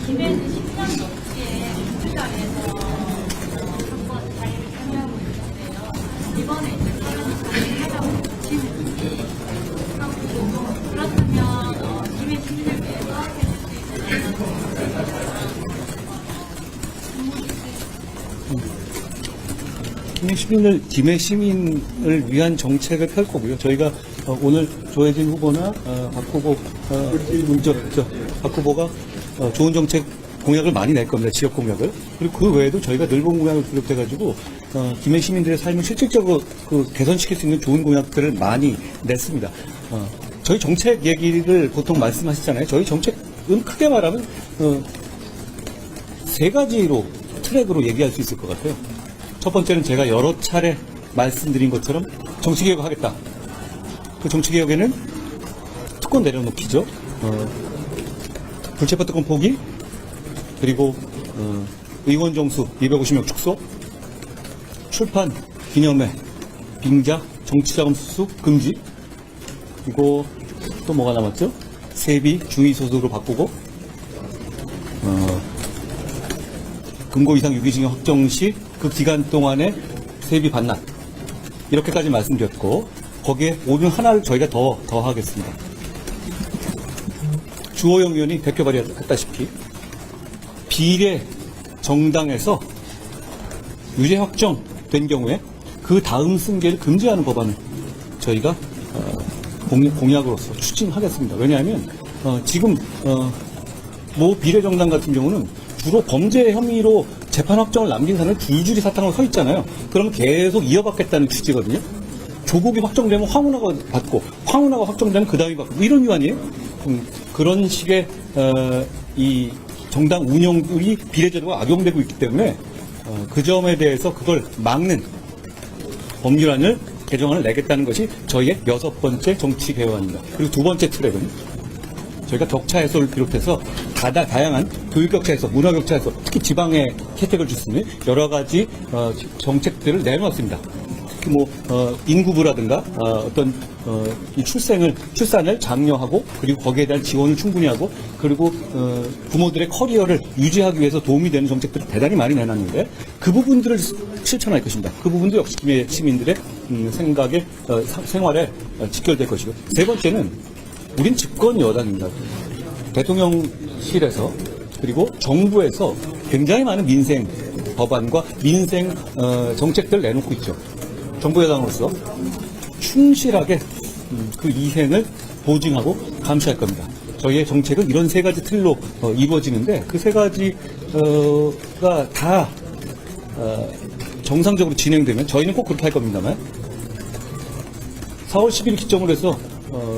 김해는 10년 넘게 민주당에서 한번 자리를 참여하고 있는데요. 이번에 이제 사람이 하려고 지시는지 하고 그렇다면 김해 시민들께서 해줄 수 있는 김해 시민을 위한 정책을 펼 거고요. 저희가 오늘 조혜진 후보나 박 후보, 박 후보가 좋은 정책 공약을 많이 낼 겁니다. 지역 공약을. 그리고 그 외에도 저희가 늘본 공약을 비롯해가지고 김해 시민들의 삶을 실질적으로 개선시킬 수 있는 좋은 공약들을 많이 냈습니다. 저희 정책 얘기를 보통 말씀하시잖아요. 저희 정책은 크게 말하면 세 가지로 트랙으로 얘기할 수 있을 것 같아요. 첫 번째는 제가 여러 차례 말씀드린 것처럼 정치개혁을 하겠다. 그 정치개혁에는 특권 내려놓기죠. 불체포 특권 포기, 그리고 의원 정수 250명 축소, 출판, 기념회, 빙자, 정치자금 수수 금지, 그리고 또 뭐가 남았죠? 세비 중위소득으로 바꾸고, 금고 이상 유기징역 확정 시 그 기간 동안에 세비 반납. 이렇게까지 말씀드렸고, 거기에 오늘 하나를 저희가 더 하겠습니다. 주호영 의원이 대표 발의했다시피, 비례 정당에서 유죄 확정된 경우에 그 다음 승계를 금지하는 법안을 저희가 공약으로서 추진하겠습니다. 왜냐하면, 지금, 모 비례 정당 같은 경우는 주로 범죄 혐의로 재판 확정을 남긴 사람은 줄줄이 사탕을 서 있잖아요. 그러면 계속 이어받겠다는 취지거든요. 조국이 확정되면 황운하가 받고, 황운하가 확정되면 그 다음에 받고, 이런 유한이에요. 그런 식의 이 정당 운영이 비례제도가 악용되고 있기 때문에 그 점에 대해서 그걸 막는 법률안을 개정안을 내겠다는 것이 저희의 6번째 정치 개혁안입니다. 그리고 두 번째 트랙은 저희가 격차 해소를 비롯해서 다양한 교육 격차 해소, 문화 격차 해소, 특히 지방에 혜택을 줄 수 있는 여러 가지 정책들을 내놓았습니다. 특히 인구부라든가 이 출산을 장려하고, 그리고 거기에 대한 지원을 충분히 하고, 그리고 부모들의 커리어를 유지하기 위해서 도움이 되는 정책들을 대단히 많이 내놨는데, 그 부분들을 실천할 것입니다. 그 부분도 역시 김해 시민들의 생각에 생활에 직결될 것이고, 세 번째는 우린 집권 여당입니다. 대통령실에서 그리고 정부에서 굉장히 많은 민생 법안과 민생 정책들을 내놓고 있죠. 정부 여당으로서 충실하게 그 이행을 보증하고 감시할 겁니다. 저희의 정책은 이런 세 가지 틀로 이루어지는데, 그 세 가지가 다 정상적으로 진행되면 저희는 꼭 그렇게 할 겁니다만, 4월 10일 기점으로 해서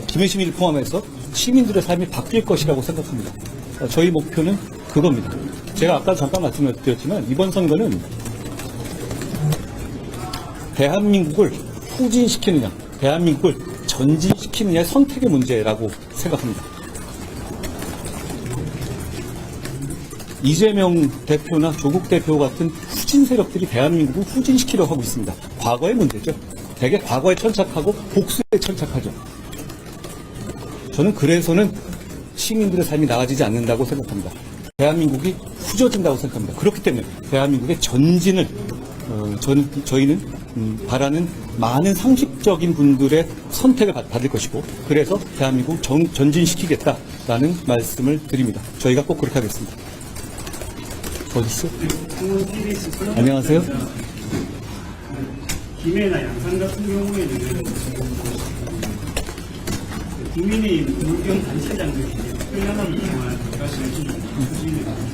김해 시민을 포함해서 시민들의 삶이 바뀔 것이라고 생각합니다. 저희 목표는 그겁니다. 제가 아까 잠깐 말씀드렸지만, 이번 선거는 대한민국을 후진시키느냐, 대한민국을 전진시키느냐의 선택의 문제라고 생각합니다. 이재명 대표나 조국 대표 같은 후진 세력들이 대한민국을 후진시키려고 하고 있습니다. 과거의 문제죠. 대개 과거에 천착하고 복수에 천착하죠. 저는 그래서는 시민들의 삶이 나아지지 않는다고 생각합니다. 대한민국이 후져진다고 생각합니다. 그렇기 때문에 대한민국의 전진을 저희는 바라는 많은 상식적인 분들의 선택을 받을 것이고, 그래서 대한민국 전진시키겠다라는 말씀을 드립니다. 저희가 꼭 그렇게 하겠습니다. 어디 있어? 안녕하세요. 김해나 양산 같은 경우에는 국민의힘 물경 단체장들이 현란한 동안 사실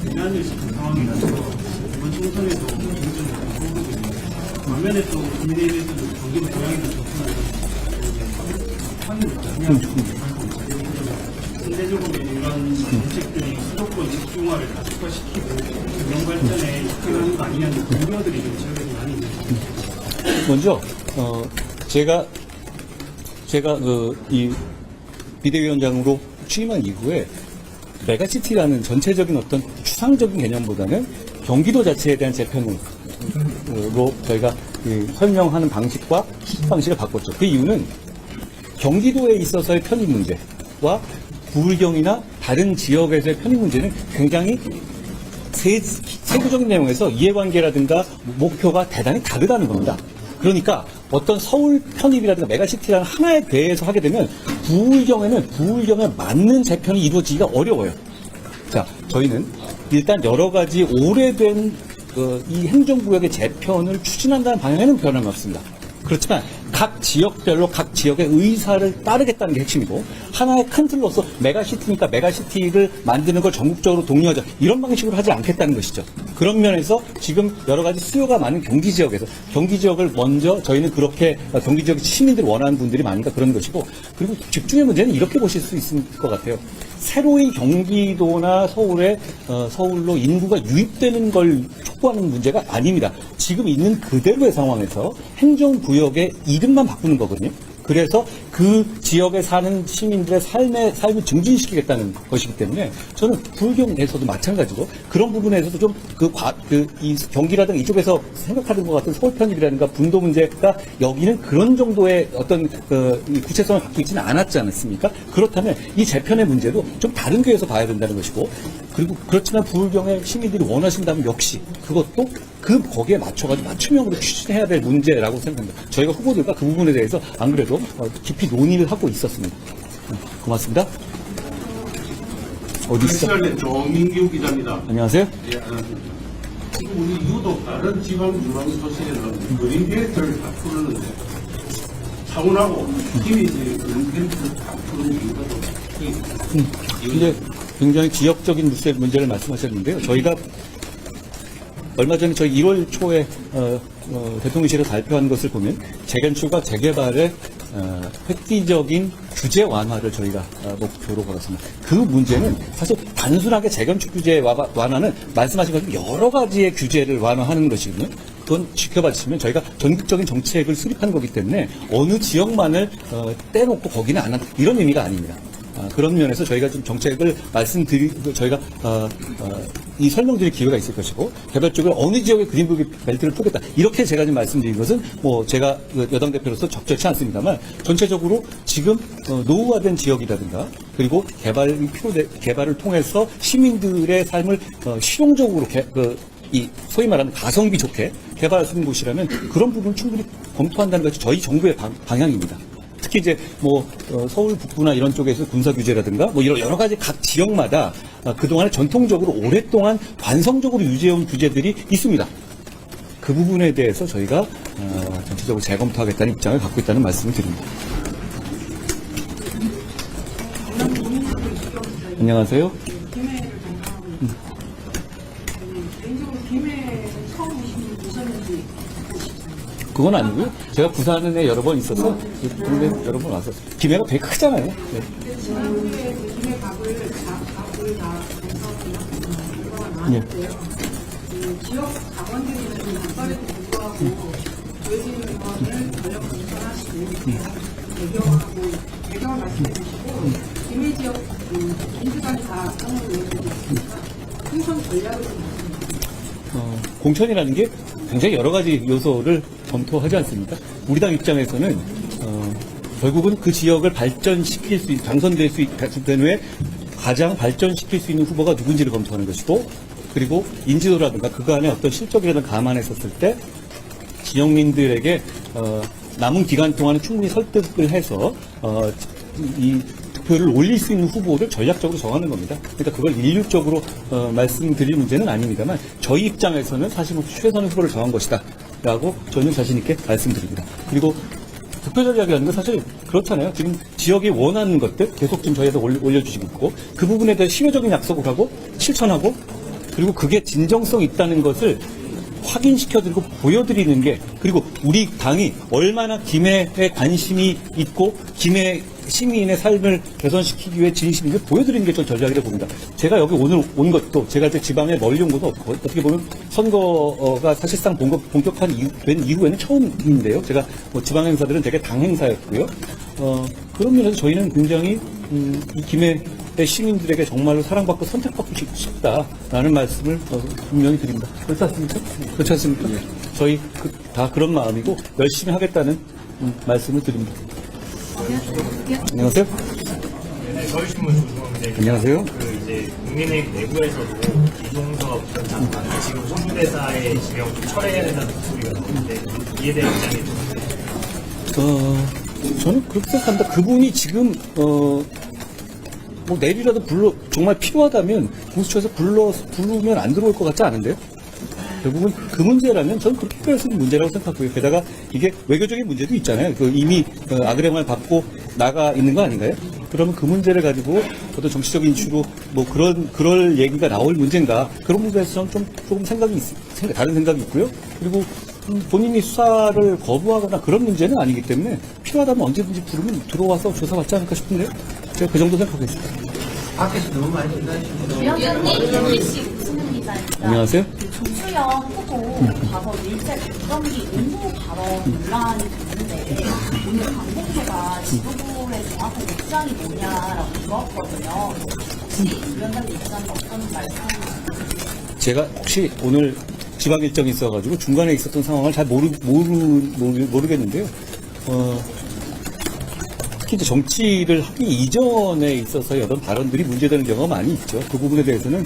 비난을 시킨 상황이라서 이번 총선에도 굉장히 많고, 반면에 또 국민의힘에서도 경기도 고향이나 좋구나 상대적으로 이런 정책들이 수도권 집중화를 가속화시키고 경영 발전에 이끌어가는 거 아니냐는 우려들이 좀 최근에 많이 있습니다. 먼저 제가 이 비대위원장으로 취임한 이후에 메가시티라는 전체적인 어떤 추상적인 개념보다는 경기도 자체에 대한 재편으로 저희가 설명하는 방식과 시집 방식을 바꿨죠. 그 이유는 경기도에 있어서의 편입 문제와 부울경이나 다른 지역에서의 편입 문제는 굉장히 세부적인 내용에서 이해관계라든가 목표가 대단히 다르다는 겁니다. 그러니까 어떤 서울 편입이라든가 메가시티라는 하나에 대해서 하게 되면 부울경에 맞는 재편이 이루어지기가 어려워요. 자, 저희는 일단 여러 가지 오래된 이 행정구역의 재편을 추진한다는 방향에는 변함이 없습니다. 그렇지만 각 지역별로 각 지역의 의사를 따르겠다는 게 핵심이고, 하나의 큰 틀로서 메가시티니까 메가시티를 만드는 걸 전국적으로 독려하자, 이런 방식으로 하지 않겠다는 것이죠. 그런 면에서 지금 여러 가지 수요가 많은 경기 지역에서 경기 지역을 먼저 저희는 그렇게 경기 지역 시민들이 원하는 분들이 많으니까 그런 것이고, 그리고 집중의 문제는 이렇게 보실 수 있을 것 같아요. 새로이 경기도나 서울로 인구가 유입되는 걸 촉구하는 문제가 아닙니다. 지금 있는 그대로의 상황에서 행정구역의 이름만 바꾸는 거거든요. 그래서 그 지역에 사는 시민들의 삶을 증진시키겠다는 것이기 때문에 저는 부울경에서도 마찬가지고 그런 부분에서도 좀 이 경기라든가 이쪽에서 생각하는 것 같은 서울 편입이라든가 분도 문제가 여기는 그런 정도의 어떤 이 구체성을 갖고 있지는 않았지 않습니까? 그렇다면 이 재편의 문제도 좀 다른 궤에서 봐야 된다는 것이고, 그리고 그렇지만 부울경의 시민들이 원하신다면 역시 그것도 거기에 맞춰가지고 맞춤형으로 추진해야 될 문제라고 생각합니다. 저희가 후보들과 그 부분에 대해서 안 그래도 깊이 논의를 하고 있었습니다. 고맙습니다. 어디 있어? 시간에 조민규 기자입니다. 안녕하세요. 예, 안녕하십니까. 지금 우리 유독 다른 지방소식에는 그린벨트를 다 풀었는데 차원하고 김희지 그린벨트를 다 풀은 이유가 이제 굉장히 지역적인 문제를 말씀하셨는데요. 저희가 얼마 전에 저희 1월 초에 대통령실에서 발표한 것을 보면 재건축과 재개발의 획기적인 규제 완화를 저희가 목표로 걸었습니다. 그 문제는 사실 단순하게 재건축 규제 완화는 말씀하신 것처럼 여러 가지의 규제를 완화하는 것이거든요. 그건 지켜봐 주시면 저희가 전국적인 정책을 수립한 거기 때문에 어느 지역만을 떼놓고 거기는 안 한다, 이런 의미가 아닙니다. 그런 면에서 저희가 좀 정책을 저희가 이 설명드릴 기회가 있을 것이고, 개발적으로 어느 지역에 그린벨트를 풀겠다, 이렇게 제가 지금 말씀드린 것은 뭐 제가 여당 대표로서 적절치 않습니다만, 전체적으로 지금 노후화된 지역이라든가 그리고 개발을 통해서 시민들의 삶을 실용적으로 이 소위 말하는 가성비 좋게 개발할 수 있는 곳이라면 그런 부분을 충분히 검토한다는 것이 저희 정부의 방향입니다. 특히 이제 서울 북부나 이런 쪽에서 군사 규제라든가 뭐 이런 여러 가지 각 지역마다 그동안에 전통적으로 오랫동안 관성적으로 유지해온 규제들이 있습니다. 그 부분에 대해서 저희가 전체적으로 재검토하겠다는 입장을 갖고 있다는 말씀을 드립니다. 안녕하세요. 김해를 담당하고 있습니다. 개인적으로 김해에 처음 오셨는지 듣고 싶습니다. 그건 아니고요. 제가 부산에 여러 번 있어서 동네 여러 번 왔었어요. 김해가 되게 크잖아요. 네. 지난주에 김해 밥을 다 결과가 나왔는데요. 그 지역 당원들이 반발에도 불구하고 조혜진 의원을 전력 공천하시고 배경을 말씀해 주시고 김해 지역 민주당이 다 상황을 이어지고 있으니까 공천 전략을 좀 말씀해 주세요. 공천이라는 게 굉장히 여러 가지 요소를 검토하지 않습니까? 우리 당 입장에서는 결국은 그 지역을 발전시킬 수 당선될 수 된 후에 가장 발전시킬 수 있는 후보가 누군지를 검토하는 것이고, 그리고 인지도라든가 그간의 어떤 실적이라든가 감안했었을 때 지역민들에게 남은 기간 동안에 충분히 설득을 해서 이 득표를 올릴 수 있는 후보를 전략적으로 정하는 겁니다. 그러니까 그걸 일률적으로 말씀드릴 문제는 아닙니다만, 저희 입장에서는 사실 최선의 후보를 정한 것이다 라고 저는 자신 있게 말씀드립니다. 그리고 득표 전략이라는 건 사실 그렇잖아요. 지금 지역이 원하는 것들 계속 지금 저희에서 올려주시고 있고, 그 부분에 대해 실효적인 약속을 하고 실천하고, 그리고 그게 진정성 있다는 것을 확인시켜드리고 보여드리는 게, 그리고 우리 당이 얼마나 김해에 관심이 있고 김해 시민의 삶을 개선시키기 위해 진심인지 보여드리는 게 전 전략이라고 봅니다. 제가 여기 오늘 온 것도, 제가 이제 지방에 멀리 온 것도 어떻게 보면 선거가 사실상 본격화된 이후에는 처음인데요. 제가 지방 행사들은 되게 당 행사였고요. 그런 면에서 저희는 굉장히 이 김해 시민들에게 정말로 사랑받고 선택받고 싶다라는 말씀을 분명히 드립니다. 그렇지 않습니까? 그렇지 않습니까? 저희 다 그런 마음이고 열심히 하겠다는 말씀을 드립니다. 안녕하세요. 네, 서울신문 조성호입니다. 안녕하세요. 그 이제 국민의힘 내부에서도 이종석 전 장관이 지금 홍보대사의 지명 좀 철회해야 된다는 목소리가 나오는데 이에 대한 입장이 좀 저는 그렇게 생각합니다. 그분이 지금, 뭐 내일이라도 정말 필요하다면 공수처에서 부르면 안 들어올 것 같지 않은데요? 결국은 그 문제라면 저는 그렇게 뺄 수 있는 문제라고 생각하고요. 게다가 이게 외교적인 문제도 있잖아요. 그 이미 아그레만을 받고 나가 있는 거 아닌가요? 그러면 그 문제를 가지고 어떤 정치적인 이슈로 뭐 그럴 얘기가 나올 문제인가 그런 부분에서 저는 조금 다른 생각이 있고요. 그리고 본인이 수사를 거부하거나 그런 문제는 아니기 때문에 필요하다면 언제든지 부르면 들어와서 조사받지 않을까 싶은데요. 제가 그 정도 생각하겠습니다. 밖에서 너무 많이 기다리시는 위원장님, MBC 우승훈 기자입니다. 안녕하세요. 조수영 후보 과거 일제 백정기 옹호 발언 논란이 됐는데 오늘 강봉표가 지도부의 정확한 입장이 뭐냐라고 물었거든요. 혹시 위원장님 입장은 어떤 말씀이신가요? 제가 혹시 오늘 지방 일정이 있어가지고 중간에 있었던 상황을 잘 모르겠는데요. 특히 이제 정치를 하기 이전에 있어서 여러 발언들이 문제되는 경우가 많이 있죠. 그 부분에 대해서는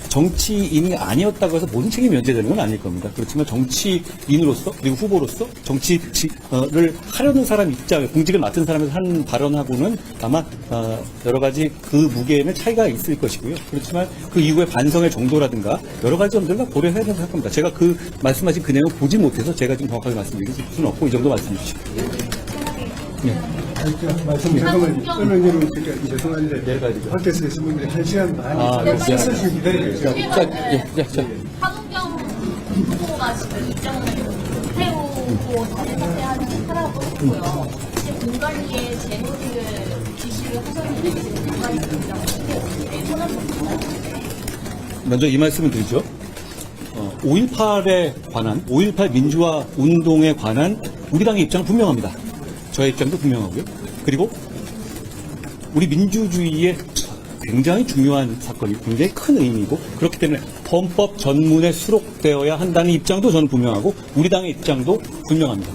정치인이 아니었다고 해서 모든 책임이 면제되는 건 아닐 겁니다. 그렇지만 정치인으로서 그리고 후보로서 정치를 하려는 사람 입장, 공직을 맡은 사람에서 한 발언하고는 아마 여러 가지 그 무게에는 차이가 있을 것이고요. 그렇지만 그 이후에 반성의 정도라든가 여러 가지 점들을 다 고려해야 된다고 생각합니다. 제가 그 말씀하신 그 내용을 보지 못해서 제가 지금 정확하게 말씀드릴 수는 없고 이 정도 말씀해 주시고. 네. 말씀 잠깐만 설명드리면 죄송한데 밖에서 계신 분들이 1시간 반 있으시고 기다리고 계세요. 하동경 후보가 지금 입장을 세우고 자리하는 하라고 했고요. 혹시 공관리의 재노리를 지시를 하셨는데 지금 공관리 입장을 먼저 이 말씀을 드리죠. 5.18에 관한, 5.18 민주화 운동에 관한 우리 당의 입장은 분명합니다. 저의 입장도 분명하고요. 그리고 우리 민주주의의 굉장히 중요한 사건이 굉장히 큰 의미이고 그렇기 때문에 헌법 전문에 수록되어야 한다는 입장도 저는 분명하고 우리 당의 입장도 분명합니다.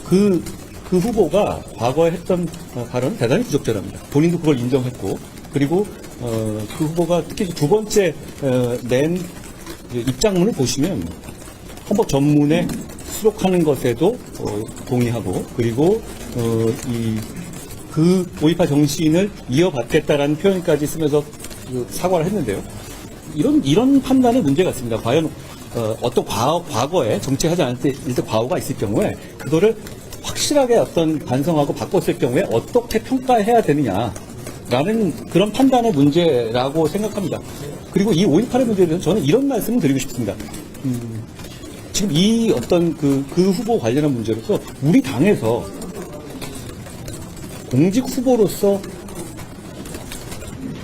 그 후보가 과거에 했던 발언은 대단히 부적절합니다. 본인도 그걸 인정했고 그리고 그 후보가 특히 두 번째 낸 입장문을 보시면 헌법 전문에 수록하는 것에도 동의하고 그리고 그 5.18 정신을 이어받겠다라는 표현까지 쓰면서 사과를 했는데요. 이런 판단에 문제가 있습니다. 과연 어떤 과거에 정치하지 않을 때 과오가 있을 경우에 그거를 확실하게 어떤 반성하고 바꿨을 경우에 어떻게 평가해야 되느냐라는 그런 판단의 문제라고 생각합니다. 그리고 이 5.18의 문제에 대해서 저는 이런 말씀을 드리고 싶습니다. 지금 이 어떤 그 후보 관련한 문제로서 우리 당에서 공직 후보로서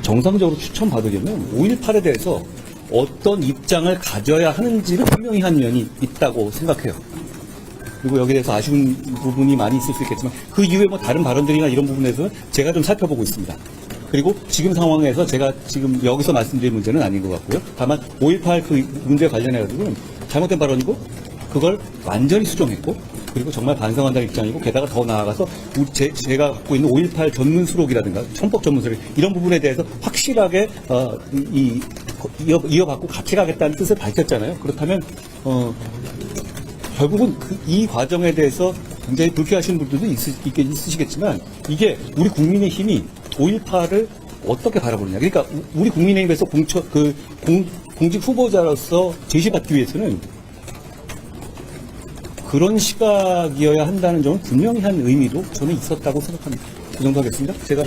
정상적으로 추천받으려면 5.18에 대해서 어떤 입장을 가져야 하는지를 분명히 한 면이 있다고 생각해요. 그리고 여기에 대해서 아쉬운 부분이 많이 있을 수 있겠지만 그 이후에 뭐 다른 발언들이나 이런 부분에서는 제가 좀 살펴보고 있습니다. 그리고 지금 상황에서 제가 지금 여기서 말씀드릴 문제는 아닌 것 같고요. 다만 5.18 그 문제 관련해가지고는 잘못된 발언이고 그걸 완전히 수정했고 그리고 정말 반성한다는 입장이고 게다가 더 나아가서 제가 갖고 있는 5.18 전문 수록이라든가 헌법 전문 수록 이런 부분에 대해서 확실하게 이어받고 같이 가겠다는 뜻을 밝혔잖아요. 그렇다면 결국은 이 과정에 대해서 굉장히 불쾌하시는 분들도 있으시겠지만 이게 우리 국민의힘이 5.18을 어떻게 바라보느냐. 그러니까 우리 국민의힘에서 공직 후보자로서 제시받기 위해서는 그런 시각이어야 한다는 점은 분명히 한 의미도 저는 있었다고 생각합니다. 그 정도 하겠습니다. 제가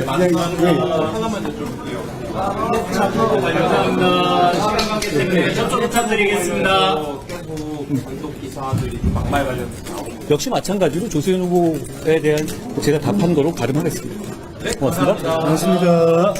하나만 여쭤볼게요. 감사합니다. 시간 관계 때문에 접촉 부탁드리겠습니다. 단독 기사들이 막말 관련해서 나오고 역시 마찬가지로 조수현 후보에 대한 제가 답한 거로 가름하겠습니다. 고맙습니다. 고맙습니다.